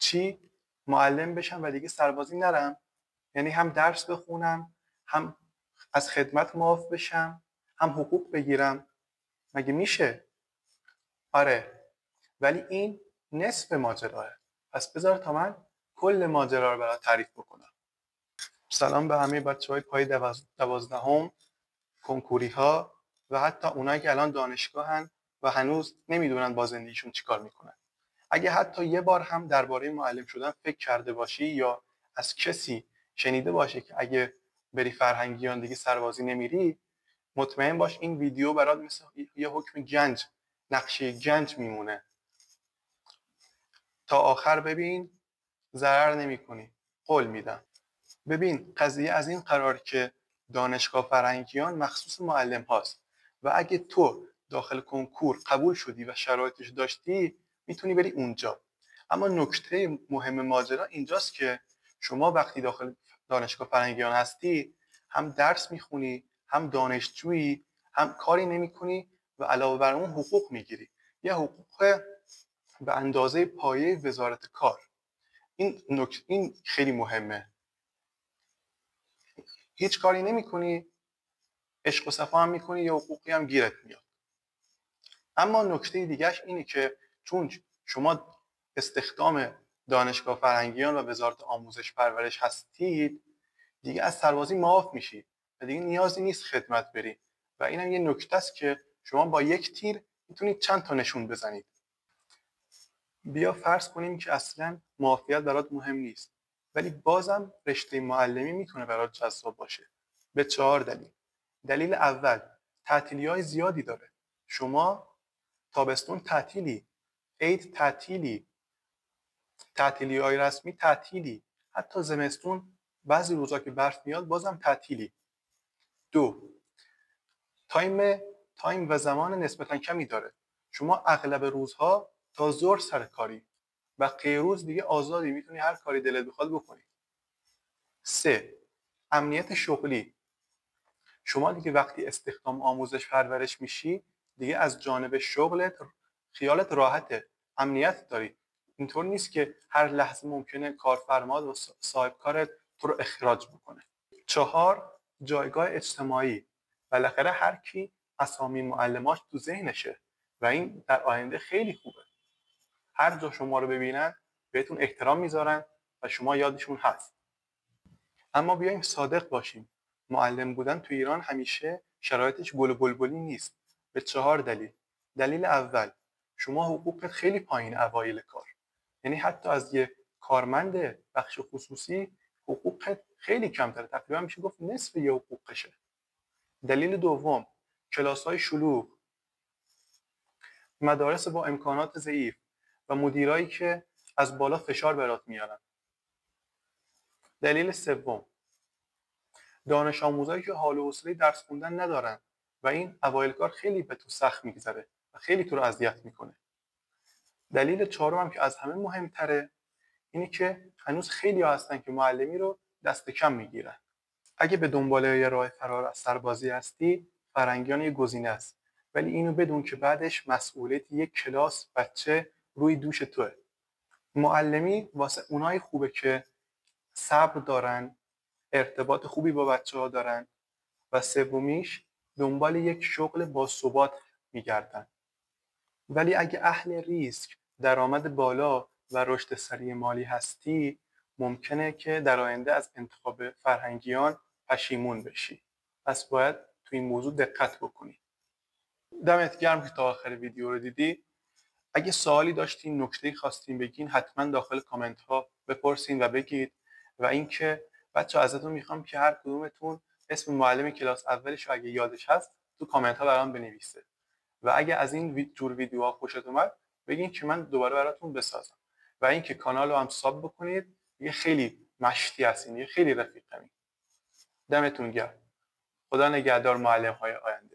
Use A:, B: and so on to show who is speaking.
A: چی؟ معلم بشم و دیگه سربازی نرم؟ یعنی هم درس بخونم، هم از خدمت معاف بشم، هم حقوق بگیرم؟ مگه میشه؟ آره، ولی این نصف ماجراه. پس بذار تا من کل ماجرا رو برات تعریف بکنم. سلام به همه بچه‌های پای 12 کنکوری ها و حتی اونایی که الان دانشگاهن و هنوز نمیدونن با زندگیشون چیکار میکنن. اگه حتی یه بار هم درباره معلم شدن فکر کرده باشی یا از کسی شنیده باشی که اگه بری فرهنگیان دیگه سربازی نمیری، مطمئن باش این ویدیو برات مثل یه حکم گنج، نقشه گنج میمونه. تا آخر ببین، ضرر نمیکنی، قول میدم. ببین، قضیه از این قرار که دانشگاه فرهنگیان مخصوص معلم هاست و اگه تو داخل کنکور قبول شدی و شرایطش داشتی میتونی بری اونجا. اما نکته مهم ماجرا اینجاست که شما وقتی داخل دانشگاه فرهنگیان هستی هم درس میخونی، هم دانشجویی، هم کاری نمیکنی و علاوه بر اون حقوق میگیری. یه حقوق به اندازه پایه وزارت کار. این خیلی مهمه. هیچ کاری نمیکنی، عشق و صفا هم میکنی، یا حقوقی هم گیرت میاد. اما نکته دیگهش اینه که چون شما استخدام دانشگاه فرهنگیان و وزارت آموزش پرورش هستید، دیگه از سربازی معاف میشید و دیگه نیازی نیست خدمت بری. و اینم یه نکته است که شما با یک تیر میتونید چند تا نشون بزنید. بیا فرض کنیم که اصلا معافیت برات مهم نیست، ولی بازم رشته معلمی میتونه برات جذاب باشه به 4 دلیل. دلیل اول، تعطیلی‌های زیادی داره. شما تابستون تعطیلی، عید تعطیلی، تعطیلی‌های رسمی تعطیلی، حتی زمستون بعضی روزا که برف میاد بازم تعطیلی. 2، تایم و زمان نسبتا کمی داره. شما اغلب روزها تا ظهر سر کاری و غیروز دیگه آزادی، میتونی هر کاری دلت بخواد بکنی. 3، امنیت شغلی. شما دیگه وقتی استخدام آموزش پرورش میشی دیگه از جانب شغلت خیالت راحته، امنیت داری. اینطور نیست که هر لحظه ممکنه کارفرما و صاحب کارت تو رو اخراج بکنه. 4، جایگاه اجتماعی. بالاخره هر کی اسامی معلماش تو ذهنشه و این در آینده خیلی خوبه. هر جا شما رو ببینن بهتون احترام میذارن و شما یادشون هست. اما بیایم صادق باشیم، معلم بودن تو ایران همیشه شرایطش گل و بلبلی نیست به 4 دلیل. دلیل اول، شما حقوقت خیلی پایین اوایل کار، یعنی حتی از یه کارمند بخش خصوصی حقوقت خیلی کمتره، تقریبا میشه گفت نصف یه حقوقشه. دلیل دوم، کلاس‌های شلوغ، مدارس با امکانات ضعیف و مدیرایی که از بالا فشار برات میارن. دلیل سوم، دانش آموزایی که حال و حوصله درس خوندن ندارن و این اوایل کار خیلی به تو سخت میگذره و خیلی تو رو اذیت میکنه. دلیل چهارم که از همه مهمتره اینی که هنوز خیلی ها هستن که معلمی رو دست کم میگیرن. اگه به دنبال یه راه فرار از سربازی هستی، فرهنگیان یه گزینه است، ولی اینو بدون که بعدش مسئولیت یک کلاس بچه روی دوش توه. معلمی واسه اونای خوبه که صبر دارن، ارتباط خوبی با بچه‌ها دارن و سومیش دنبال یک شغل باثبات میگردن. ولی اگه اهل ریسک، درآمد بالا و رشد سریع مالی هستی، ممکنه که در آینده از انتخاب فرهنگیان پشیمون بشی. پس باید تو این موضوع دقت بکنی. دمت گرم که تا آخر ویدیو رو دیدی. اگه سوالی داشتین، نکته‌ای خواستین بگین، حتما داخل کامنت ها بپرسین و بگید. و اینکه بچه‌ها ازتون میخوام که هر کدومتون اسم معلم کلاس اولش رو اگه یادش هست تو کامنت ها برام بنویسه. و اگه از این جور ویدیوها خوشت اومد بگین که من دوباره براتون بسازم. و اینکه کانال رو هم ساب بکنید. یه خیلی مشتی هستین، یه خیلی رفیقمی. دمتون گرم. خدا نگهدار معلم های آینده.